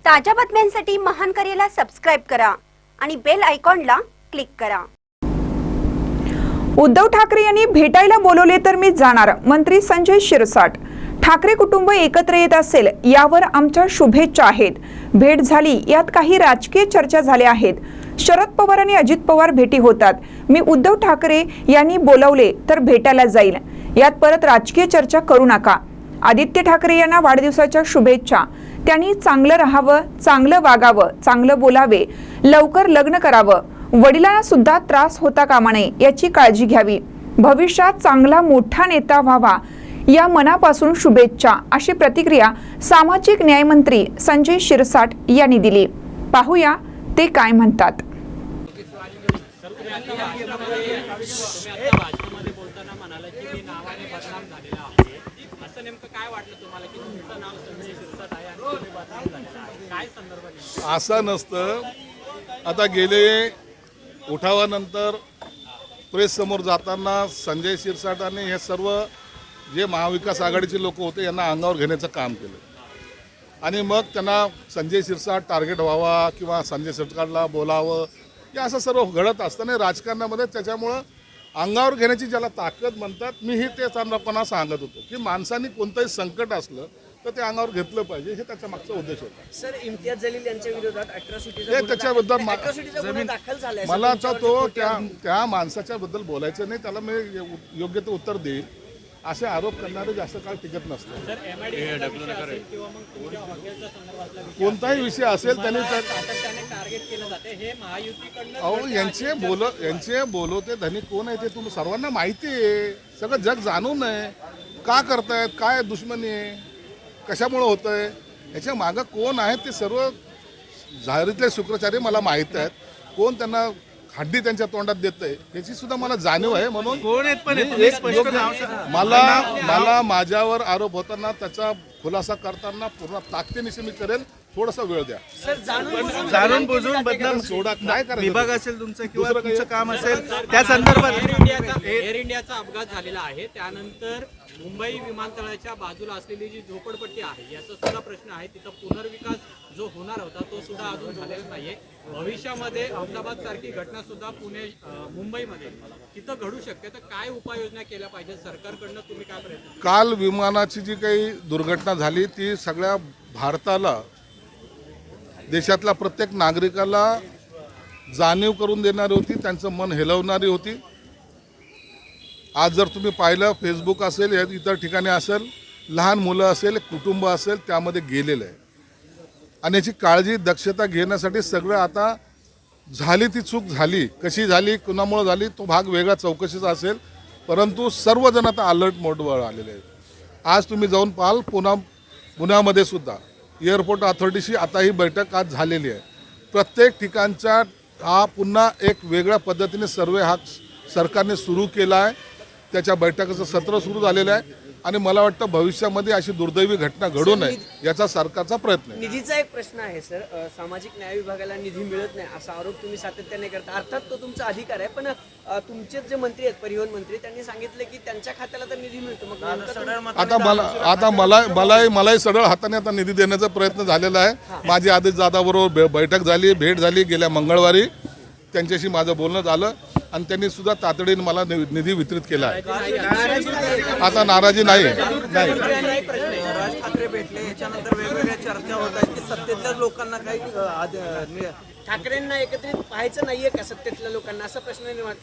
ताज्या बातम्यांसाठी महान करेला सबस्क्राइब करा आणि बेल आयकॉनला क्लिक करा। उद्धव ठाकरे यांनी भेटायला बोलवले तर मी जाणार, मंत्री संजय शिरसाट। ठाकरे कुटुंब एकत्र येत असेल यावर आमच्या शुभेच्छा आहेत। भेट झाली, यात काही राजकीय चर्चा झाल्या आहेत। शरद पवार आणि अजित पवार भेटी होतात, मी उद्धव ठाकरे यांनी बोलवले तर भेटायला जाईल, यात परत राजकीय चर्चा करू नका। आदित्य ठाकरे यांना वाढदिवसाच्या शुभेच्छा। त्यांनी चांगलं राहावं, चांगलं वागावं, चांगलं बोलावे, लवकर लग्न करावं, वडिलांना सुद्धा त्रास होता कामा नये याची काळजी घ्यावी, भविष्यात चांगला मोठा नेता व्हावा, या मनापासून शुभेच्छा, अशी प्रतिक्रिया सामाजिक न्याय मंत्री संजय शिरसाट यांनी दिली। पाहूया ते काय म्हणतात। असं नसतं। आता गेले उठावानंतर प्रेस समोर जाताना संजय शिरसाटांनी हे सर्व जे महाविकास आघाडीचे लोक होते यांना अंगावर घेण्याचं काम केलं आणि मग त्यांना संजय शिरसाट टार्गेट व्हावा किंवा संजय शिरसाटला बोलावं, हे असं सर्व घडत असताना राजकारणामध्ये त्याच्यामुळं अंगावर घेण्याची ज्याला ताकद म्हणतात, मीही ते त्यांना सांगत होतो की माणसांनी कोणतंही संकट असलं तर ते अंगावर घेतलं पाहिजे, हे त्याच्या मागचा उद्देश होता। सर, इम्तियाज जलील यांच्या विरोधात त्याच्याबद्दल दाखल झालाय, मला आता तो त्या माणसाच्या बद्दल बोलायचं नाही, त्याला मी योग्य ते उत्तर देईल। असे आरोप करणारे जास्त काळ टिकत नसतात। कोणताही विषय असेल त्यांनी अहो यांचे बोलवते धनी कोण आहे ते तुम्ही सर्वांना माहिती आहे, सगळं जग जाणून आहे का करतायत, काय दुश्मनी आहे, कशामुळे होतंय, याच्या मागं कोण आहे ते सर्व झारीतले शुक्राचार्य मला माहीत आहेत। कोण त्यांना हड्डी त्यांच्या तोंडात देतंय याची सुद्धा मला जाणीव आहे, म्हणून मला माझ्यावर आरोप होताना त्याचा खुलासा करताना पूर्ण ताकदीनिशी मी करेल, थोडासा वेळ द्या। जाणून बुजून बदनाम सोडा काय करायचं, विभाग असेल तुमचं किंवा तुमचं काम असेल त्या संदर्भात एअर इंडियाचा अपघात झालेला आहे, त्यानंतर मुंबई विमानतळाच्या बाजूला असलेली जी झोपडपट्टी आहे याचा सुद्धा प्रश्न आहे, तिथं पुनर्विकास जो होणार होता तो सुद्धा अजून झालेला नाहीये। भविष्यामध्ये अहमदाबाद सारखी घटना सुद्धा मुंबईमध्ये तिथं घडू शकते, तर काय उपाययोजना केल्या पाहिजे सरकारकडनं, तुम्ही काय प्रयत्न? काल विमानाची जी काही दुर्घटना झाली ती सगळ्या भारताला, देशातल्या प्रत्येक नागरिकाला जाणीव करून देणारी होती, त्यांचं मन हेलवणारी होती। आज जर तुम्ही पाहिलं, फेसबुक असेल या इतर ठिकाणी असेल, लहान मुलं असेल, कुटुंब असेल, त्यामध्ये गेलेलं आहे आणि याची काळजी दक्षता घेण्यासाठी सगळं आता झाली ती चूक झाली, कशी झाली, कुणामुळे झाली तो भाग वेगळा चौकशीचा असेल, परंतु सर्वजण आता अलर्ट मोडवर आलेले आहेत। आज तुम्ही जाऊन पाहाल पुण्यामध्ये सुद्धा एअरपोर्ट अथॉरिटीशी आता ही बैठक आज झालेली आहे। प्रत्येक ठिकाणचा हा पुन्हा एक वेगळ्या पद्धतीने सर्वे हा सरकारने सुरू केला आहे, त्याच्या बैठकीचं सत्र सुरू झालेलं आहे आणि मला वाटतं भविष्यामध्ये अशी दुर्दैवी घटना घडू नये याचा सरकारचा प्रयत्न आहे। निधीचा एक प्रश्न आहे सर, सामाजिक न्याय विभागाला निधी मिळत नाही असा आरोप तुम्ही सातत्याने करता, अर्थात तो तुमचा अधिकार आहे, पण तुमचे जे मंत्री आहेत, परिवहन मंत्री, त्यांनी सांगितलं की त्यांच्या खात्याला तर निधी मिळतो, मग मलाही सरळ हाताने आता निधी देण्याचा प्रयत्न झालेला आहे। माझी आदेश दादाबरोबर बैठक झाली, भेट झाली गेल्या मंगळवारी, त्यांच्याशी माझं बोलणं झालं आणि त्यांनी सुद्धा तातडीने मला निधी वितरित केला आहे। आता नाराजी नाही। राज ठाकरे भेटले, याच्यानंतर वेगवेगळ्या चर्चा होत आहेत की सत्तेतल्या लोकांना काही ठाकरेंना एकत्रित पाहायचं नाहीये का सत्तेतल्या लोकांना, असा प्रश्न निर्माण